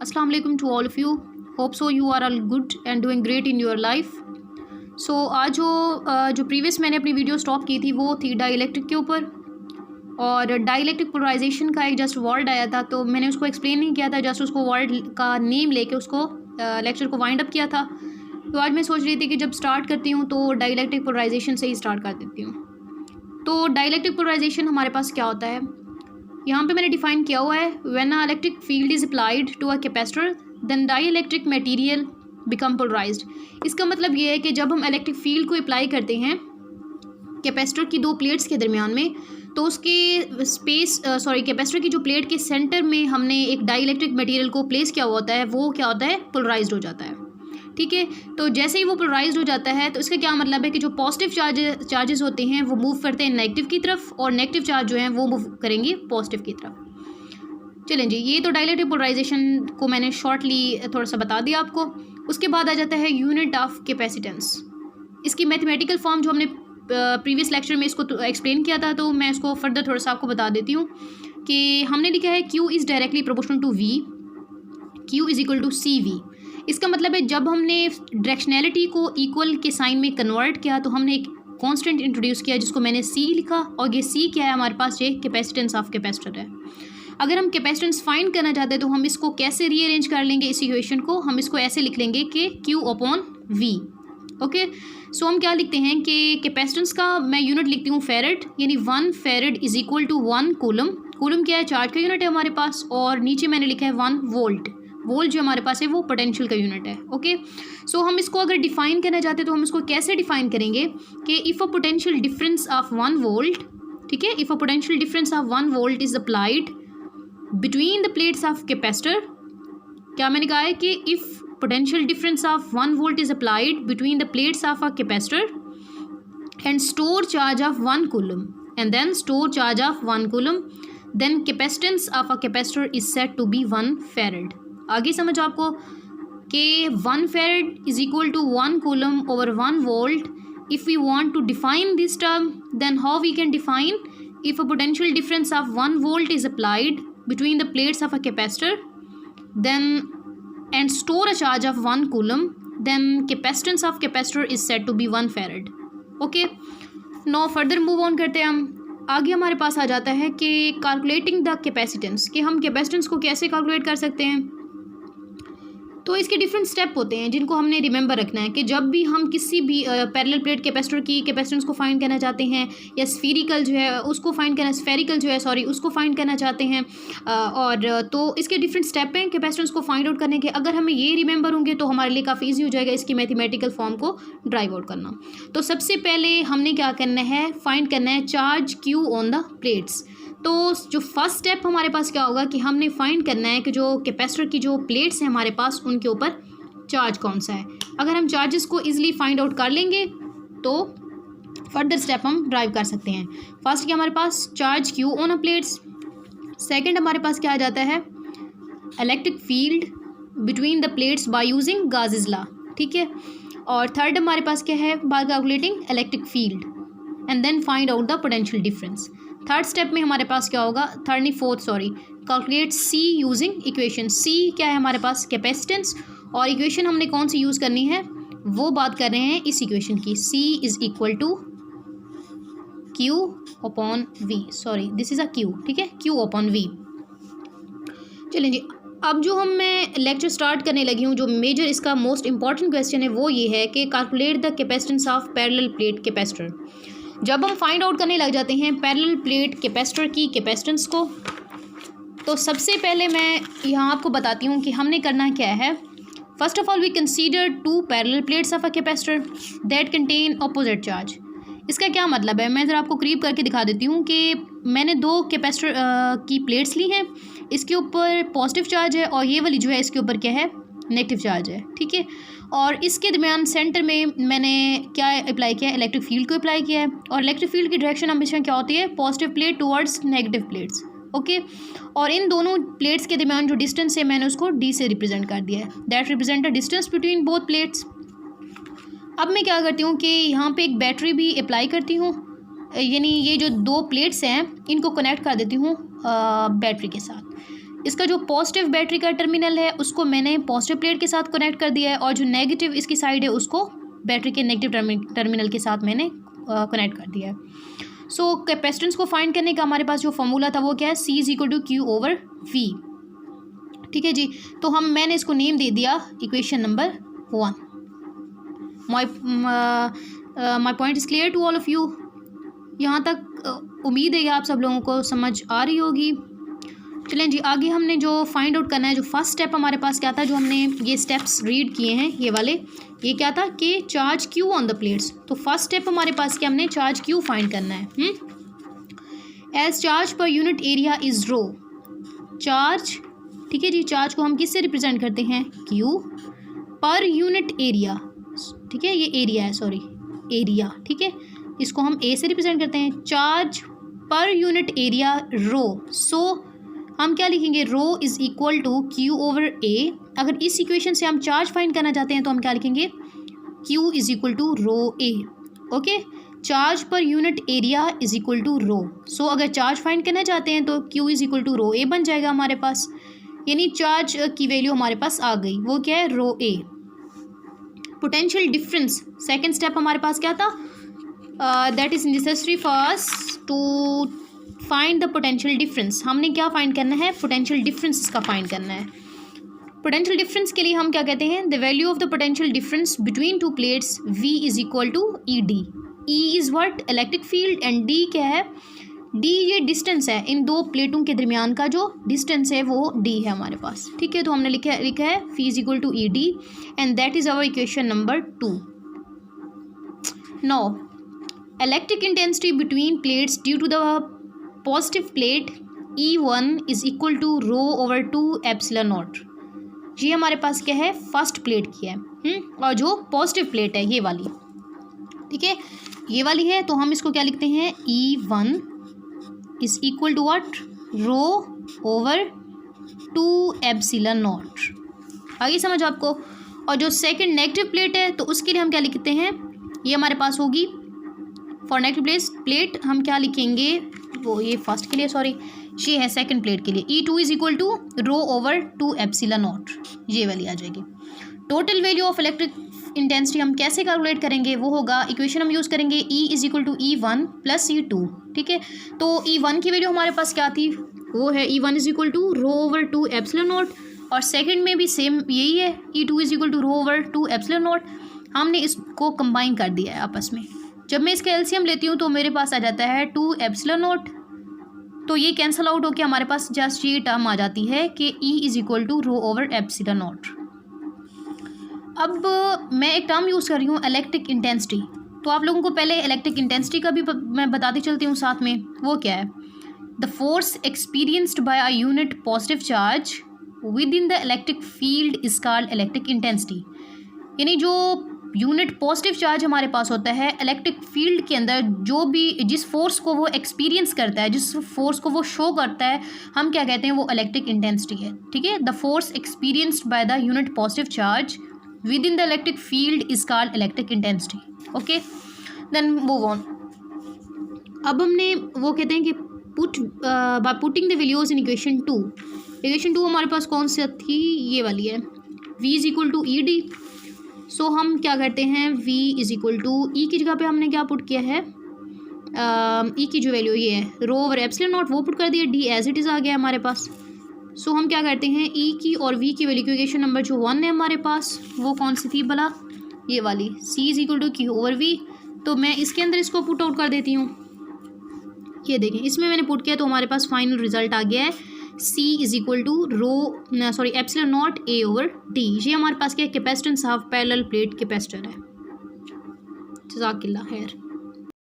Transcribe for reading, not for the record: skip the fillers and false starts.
Assalamu alaikum to all of you. Hope so you are all good and doing great in your life. So आज जो previous मैंने अपनी video stop की थी वो थी डाइलेक्ट्रिक के ऊपर, और डाइलेक्ट्रिक पोलराइजेशन का एक जस्ट वर्ड आया था तो मैंने उसको एक्सप्लेन नहीं किया था, जस्ट उसको वर्ड का नेम लेके उसको लेक्चर को वाइंड अप किया था। तो आज मैं सोच रही थी कि जब स्टार्ट करती हूँ तो डाइलेक्ट्रिक पोलराइजेशन से ही स्टार्ट कर देती हूँ। तो डाइलेक्ट्रिक पोलराइजेशन हमारे पास क्या होता है, यहाँ पे मैंने डिफाइन किया हुआ है, when a electric field is applied to a capacitor then dielectric material become polarised. इसका मतलब ये है कि जब हम इलेक्ट्रिक फील्ड को अप्लाई करते हैं कैपेसिटर की दो प्लेट्स के दरमियान में, तो उसके कैपेसिटर की जो प्लेट के सेंटर में हमने एक डाइलेक्ट्रिक मटेरियल को प्लेस किया हुआ होता है, वो क्या होता है, पोलराइज्ड हो जाता है। ठीक है, तो जैसे ही वो पोलराइज्ड हो जाता है तो इसका क्या मतलब है कि जो पॉजिटिव चार्जेस होते हैं वो मूव करते हैं नेगेटिव की तरफ, और नेगेटिव चार्ज जो हैं वो मूव करेंगे पॉजिटिव की तरफ। चलें जी, ये तो डाइलेक्ट्रिक पोलराइजेशन को मैंने शॉर्टली थोड़ा सा बता दिया आपको। उसके बाद आ जाता है यूनिट ऑफ कैपेसिटेंस। इसकी मैथमेटिकल फॉर्म जो हमने प्रीवियस लेक्चर में इसको एक्सप्लेन किया था, तो मैं इसको फर्दर थोड़ा सा आपको बता देती हूँ कि हमने लिखा है Q is directly proportional to V, Q is equal to CV। इसका मतलब है जब हमने डायरेक्शनैलिटी को इक्वल के साइन में कन्वर्ट किया तो हमने एक कांस्टेंट इंट्रोड्यूस किया जिसको मैंने C लिखा, और ये C क्या है हमारे पास, ये कैपेसिटेंस ऑफ कैपेसिटर है। अगर हम कैपेसिटेंस फाइंड करना चाहते हैं तो हम इसको कैसे रीअरेंज कर लेंगे, इस इक्वेशन को हम इसको ऐसे लिख लेंगे कि Q अपॉन V। ओके, सो हम क्या लिखते हैं कि कैपेसिटेंस का मैं यूनिट लिखती हूँ फेरेड, यानी 1 farad is equal to 1 coulomb. Coulomb क्या है, चार्ज का यूनिट है हमारे पास, और नीचे मैंने लिखा है 1 वोल्ट। वोल्ट जो हमारे पास है वो पोटेंशियल का यूनिट है। ओके, सो हम इसको अगर डिफाइन करना चाहते हैं तो हम इसको कैसे डिफाइन करेंगे कि if a potential difference of 1 volt, ठीक है, if a potential difference of 1 volt is applied between the plates of capacitor, क्या मैंने कहा है कि if potential difference of 1 volt is applied between the plates of a capacitor and store charge of 1 coulomb and then store charge of 1 coulomb, then capacitance of a capacitor is said to be 1 farad। आगे समझ आपको कि 1 farad is equal to 1 coulomb over 1 volt। if we want to define this term, then how we can define, if a potential difference of 1 volt is applied between the plates of a capacitor then and store a charge of 1 coulomb, then capacitance of capacitor is said to be 1 farad। okay, now further move on करते हैं हम आगे। हमारे पास आ जाता है कि calculating the capacitance, कि हम कैपेसिटेंस को कैसे कैलकुलेट कर सकते हैं। तो इसके डिफरेंट स्टेप होते हैं जिनको हमने रिमेंबर रखना है कि जब भी हम किसी भी पैरेलल प्लेट कैपेसिटर की कैपेसिटेंस को फाइंड करना चाहते हैं, या स्फीरिकल जो है उसको फाइंड करना, स्फेरिकल जो है सॉरी उसको फाइंड करना चाहते हैं, और तो इसके डिफरेंट स्टेप हैं कैपेसिटेंस को फाइंड आउट करने के। अगर हमें ये रिमेंबर होंगे तो हमारे लिए काफ़ी ईजी हो जाएगा इसकी मैथमेटिकल फॉर्म को ड्राइव आउट करना। तो सबसे पहले हमने क्या करना है, फाइंड करना है charge Q on the plates. तो जो फर्स्ट स्टेप हमारे पास क्या होगा कि हमने फाइंड करना है कि जो कैपेसिटर की जो प्लेट्स हैं हमारे पास उनके ऊपर चार्ज कौन सा है। अगर हम चार्जेस को इजीली फाइंड आउट कर लेंगे तो फर्दर स्टेप हम ड्राइव कर सकते हैं। फर्स्ट क्या हमारे पास charge Q on a plates, second हमारे पास क्या आ जाता है electric field between the plates by using Gauss law, ठीक है, और थर्ड हमारे पास क्या है by calculating electric field and then find out the potential difference. Third step में हमारे पास क्या होगा, calculate C using equation. C क्या है हमारे पास, कैपेसिटेंस, और इक्वेशन हमने कौन सी यूज़ करनी है वो बात कर रहे हैं इस इक्वेशन की। C is equal to Q upon V, sorry this is a Q, ठीक है, Q अपॉन V। चलिए जी, अब जो मैं लेक्चर स्टार्ट करने लगी हूँ, जो मेजर इसका मोस्ट इंपॉर्टेंट क्वेश्चन है वो ये है कि calculate the capacitance of parallel plate capacitor. जब हम फाइंड आउट करने लग जाते हैं पैरेलल प्लेट कैपेसिटर की कैपेसिटेंस को, तो सबसे पहले मैं यहाँ आपको बताती हूँ कि हमने करना क्या है। First of all we consider 2 parallel plates of a capacitor that contain opposite charge. इसका क्या मतलब है, मैं ज़रा आपको करीब करके दिखा देती हूँ कि मैंने 2 कैपेसिटर की प्लेट्स ली हैं, इसके ऊपर पॉजिटिव चार्ज है और ये वाली जो है इसके ऊपर क्या है, नेगेटिव चार्ज है, ठीक है, और इसके दरमियान सेंटर में मैंने क्या अप्लाई किया है, इलेक्ट्रिक फील्ड को अप्लाई किया है, और इलेक्ट्रिक फील्ड की डायरेक्शन हमेशा क्या होती है, positive plate towards negative plates. Okay, और इन दोनों प्लेट्स के दरमियान जो डिस्टेंस है मैंने उसको D से रिप्रेजेंट कर दिया है, that represent the distance between both plates. अब मैं क्या करती हूँ कि यहाँ पे एक बैटरी भी अप्लाई करती हूँ, यानी ये जो 2 प्लेट्स हैं इनको कनेक्ट कर देती हूँ बैटरी के साथ। इसका जो पॉजिटिव बैटरी का टर्मिनल है उसको मैंने पॉजिटिव प्लेट के साथ कनेक्ट कर दिया है, और जो नेगेटिव इसकी साइड है उसको बैटरी के नेगेटिव टर्मिनल के साथ मैंने कनेक्ट कर दिया है। सो कैपेसिटेंस को फाइंड करने का हमारे पास जो फॉर्मूला था वो क्या है, C is equal to Q over V. ठीक है जी, तो मैंने इसको नेम दे दिया equation number 1। My point is clear to all of you. यहाँ तक उम्मीद है कि आप सब लोगों को समझ आ रही होगी। चलें जी, आगे हमने जो फाइंड आउट करना है, जो फर्स्ट स्टेप हमारे पास क्या था, जो हमने ये स्टेप्स रीड किए हैं ये वाले, ये क्या था कि charge Q on the plates. तो फर्स्ट स्टेप हमारे पास क्या, हमने चार्ज क्यू फाइंड करना है। As charge per unit area is rho. Charge, ठीक है जी, चार्ज को हम किससे रिप्रेजेंट करते हैं, क्यू पर यूनिट एरिया। ठीक है, ये एरिया है, सॉरी एरिया, ठीक है, इसको हम ए से रिप्रेजेंट करते हैं। चार्ज पर यूनिट एरिया रो। सो हम क्या लिखेंगे, rho is equal to Q over A. अगर इस इक्वेशन से हम चार्ज फाइंड करना चाहते हैं तो हम क्या लिखेंगे, Q is equal to rho A. Okay, charge per unit area is equal to rho. So अगर चार्ज फाइंड करना चाहते हैं तो Q is equal to rho A बन जाएगा हमारे पास, यानी चार्ज की वैल्यू हमारे पास आ गई, वो क्या है, rho A. Potential difference, second step हमारे पास क्या था, that is necessary for us to find the potential difference. हमने क्या फाइंड करना है, पोटेंशियल डिफरेंस इसका फाइंड करना है। पोटेंशियल डिफरेंस के लिए हम क्या कहते हैं, the value of the potential difference between two plates V is equal to E D. E is what, electric field, and D क्या है, D ये डिस्टेंस है, इन दो प्लेटों के दरमियान का जो डिस्टेंस है वो D है हमारे पास। ठीक है, तो हमने लिखा है V is equal to E D, and that is our equation number 2। Now electric intensity between plates due to the positive plate E1 is equal to rho over 2 epsilon naught. ये हमारे पास क्या है, फर्स्ट प्लेट की है, और जो positive plate है ये वाली, ठीक है, ये वाली है, तो हम इसको क्या लिखते हैं, E1 is equal to what, rho over 2 epsilon naught. आगे समझ आपको। और जो सेकंड नेगेटिव प्लेट है तो उसके लिए हम क्या लिखते हैं, ये हमारे पास होगी फॉर नेगेटिव प्लेट हम क्या लिखेंगे, वो ये फर्स्ट के लिए, सॉरी ये है सेकंड प्लेट के लिए, E2 is equal to rho over 2 epsilon naught, ये वाली आ जाएगी। Total value of electric intensity हम कैसे कैलकुलेट करेंगे, वो होगा, इक्वेशन हम यूज़ करेंगे E is equal to E1 plus E2। ठीक है, तो E1 की वैल्यू हमारे पास क्या थी, वो है E1 is equal to rho over 2 epsilon naught, और सेकंड में भी सेम यही है, E2 is equal to rho over 2 epsilon naught. हमने इसको कंबाइन कर दिया है आपस में। जब मैं इसका एलसीएम लेती हूँ तो मेरे पास आ जाता है 2 एप्सिलॉन नॉट, तो ये कैंसिल आउट होकर हमारे पास जस्ट ये टर्म आ जाती है कि E is equal to rho over epsilon naught. अब मैं एक टर्म यूज़ कर रही हूँ इलेक्ट्रिक इंटेंसिटी, तो आप लोगों को पहले इलेक्ट्रिक इंटेंसिटी का भी मैं बताती चलती हूँ साथ में। वो क्या है, the force experienced bye a unit positive charge within the electric field is called electric intensity. यानी जो यूनिट पॉजिटिव चार्ज हमारे पास होता है इलेक्ट्रिक फील्ड के अंदर, जो भी जिस फोर्स को वो एक्सपीरियंस करता है, जिस फोर्स को वो शो करता है, हम क्या कहते हैं, वो इलेक्ट्रिक इंटेंसिटी है। ठीक है, the force experienced by the unit positive charge within the electric field is called electric intensity. Okay, then move on. अब हमने वो कहते हैं कि by putting the values in equation 2। Equation 2 हमारे पास कौन सी थी, ये वाली है, V is equal to E D. So हम क्या करते हैं, V is equal to E की जगह पे हमने क्या पुट किया है, ई की जो वैल्यू ये है रो ओवर एप्सिलॉन नॉट, वो पुट कर दिया, D एज इट इज़ आ गया हमारे पास। सो हम क्या करते हैं, E की और V की वैल्यू, इक्वेशन नंबर जो 1 है हमारे पास, वो कौन सी थी भला, ये वाली, C is equal to Q over V। तो मैं इसके अंदर इसको पुट आउट कर देती हूँ, ये देखें इसमें मैंने पुट किया, तो हमारे पास फाइनल रिजल्ट आ गया है C is equal to epsilon naught A over D। ये हमारे पास क्या है, capacitance of parallel plate capacitor है। जज़ाकल्लाह खैर।